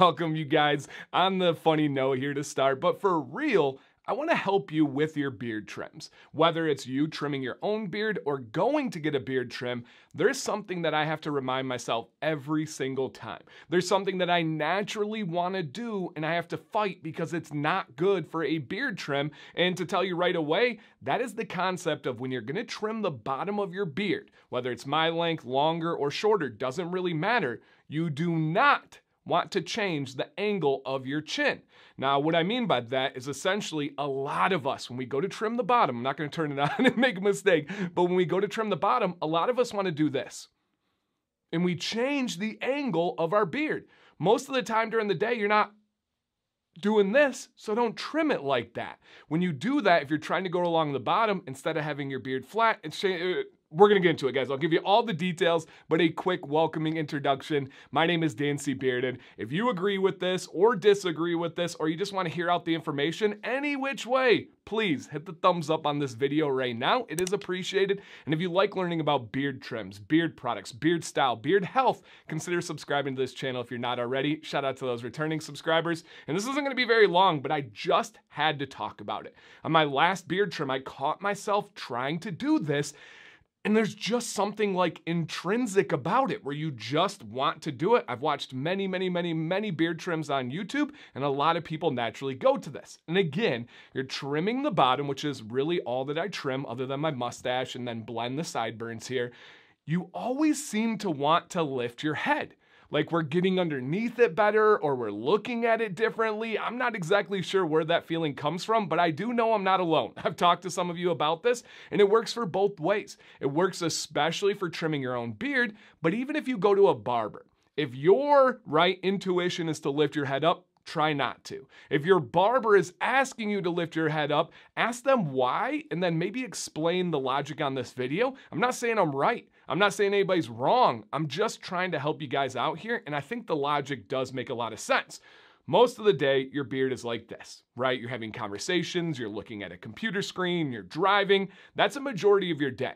Welcome, you guys. On the funny note here to start, but for real, I want to help you with your beard trims. Whether it's you trimming your own beard or going to get a beard trim, there's something that I have to remind myself every single time. There's something that I naturally want to do and I have to fight because it's not good for a beard trim. And to tell you right away, that is the concept of when you're going to trim the bottom of your beard, whether it's my length, longer or shorter, doesn't really matter. You do not want to change the angle of your chin. Now, what I mean by that is essentially a lot of us, when we go to trim the bottom, I'm not going to turn it on and make a mistake, but when we go to trim the bottom, a lot of us want to do this. And we change the angle of our beard. Most of the time during the day, you're not doing this, so don't trim it like that. When you do that, if you're trying to go along the bottom, instead of having your beard flat, we're going to get into it, guys. I'll give you all the details, but a quick welcoming introduction. My name is Dan C. Bearded. If you agree with this or disagree with this, or you just want to hear out the information any which way, please hit the thumbs up on this video right now. It is appreciated. And if you like learning about beard trims, beard products, beard style, beard health, consider subscribing to this channel if you're not already. Shout out to those returning subscribers. And this isn't going to be very long, but I just had to talk about it. On my last beard trim, I caught myself trying to do this. And there's just something like intrinsic about it where you just want to do it. I've watched many beard trims on YouTube, and a lot of people naturally go to this. And again, you're trimming the bottom, which is really all that I trim other than my mustache, and then blend the sideburns here. You always seem to want to lift your head. Like we're getting underneath it better or we're looking at it differently. I'm not exactly sure where that feeling comes from, but I do know I'm not alone. I've talked to some of you about this, and it works for both ways. It works especially for trimming your own beard, but even if you go to a barber, if your right intuition is to lift your head up, try not to. If your barber is asking you to lift your head up, ask them why, and then maybe explain the logic on this video. I'm not saying I'm right. I'm not saying anybody's wrong. I'm just trying to help you guys out here, and I think the logic does make a lot of sense. Most of the day, your beard is like this, right? You're having conversations, you're looking at a computer screen, you're driving. That's a majority of your day.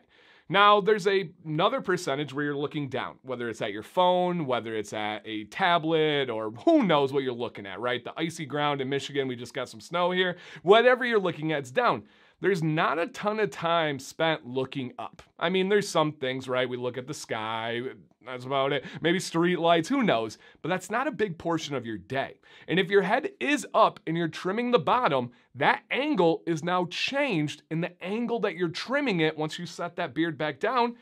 Now, there's another percentage where you're looking down, whether it's at your phone, whether it's at a tablet, or who knows what you're looking at, right? The icy ground in Michigan, we just got some snow here. Whatever you're looking at, it's down. There's not a ton of time spent looking up. I mean, there's some things, right? We look at the sky, that's about it. Maybe street lights, who knows? But that's not a big portion of your day. And if your head is up and you're trimming the bottom, that angle is now changed, and the angle that you're trimming it once you set that beard back down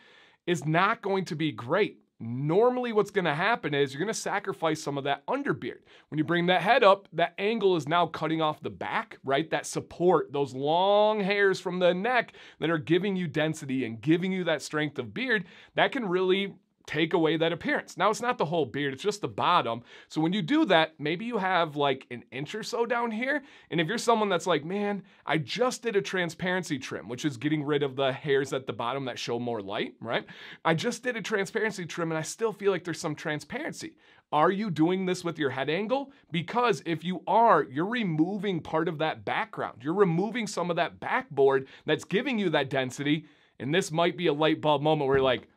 is not going to be great. Normally what's going to happen is you're going to sacrifice some of that underbeard. When you bring that head up, that angle is now cutting off the back, right? That support, those long hairs from the neck that are giving you density and giving you that strength of beard, that can really take away that appearance. Now, it's not the whole beard, it's just the bottom. So when you do that, maybe you have like an inch or so down here. And if you're someone that's like, man, I just did a transparency trim, which is getting rid of the hairs at the bottom that show more light, right? I just did a transparency trim and I still feel like there's some transparency. Are you doing this with your head angle? Because if you are, you're removing part of that background. You're removing some of that backboard that's giving you that density. And this might be a light bulb moment where you're like,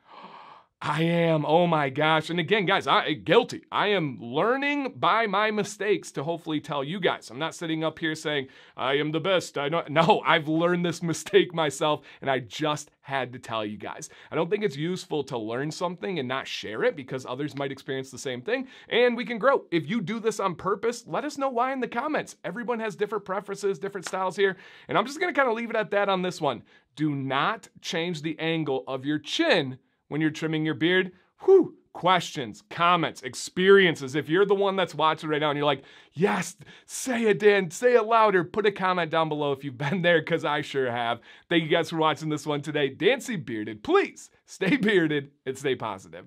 I am, oh my gosh. And again, guys, guilty. I am learning by my mistakes to hopefully tell you guys. I'm not sitting up here saying, I am the best. No, I've learned this mistake myself, and I just had to tell you guys. I don't think it's useful to learn something and not share it because others might experience the same thing, and we can grow. If you do this on purpose, let us know why in the comments. Everyone has different preferences, different styles here, and I'm just gonna kind of leave it at that on this one. Do not change the angle of your chin when you're trimming your beard. Whew, questions, comments, experiences. If you're the one that's watching right now and you're like, yes, say it, Dan, say it louder, put a comment down below if you've been there, because I sure have. Thank you guys for watching this one today. Dan C. Bearded, please stay bearded and stay positive.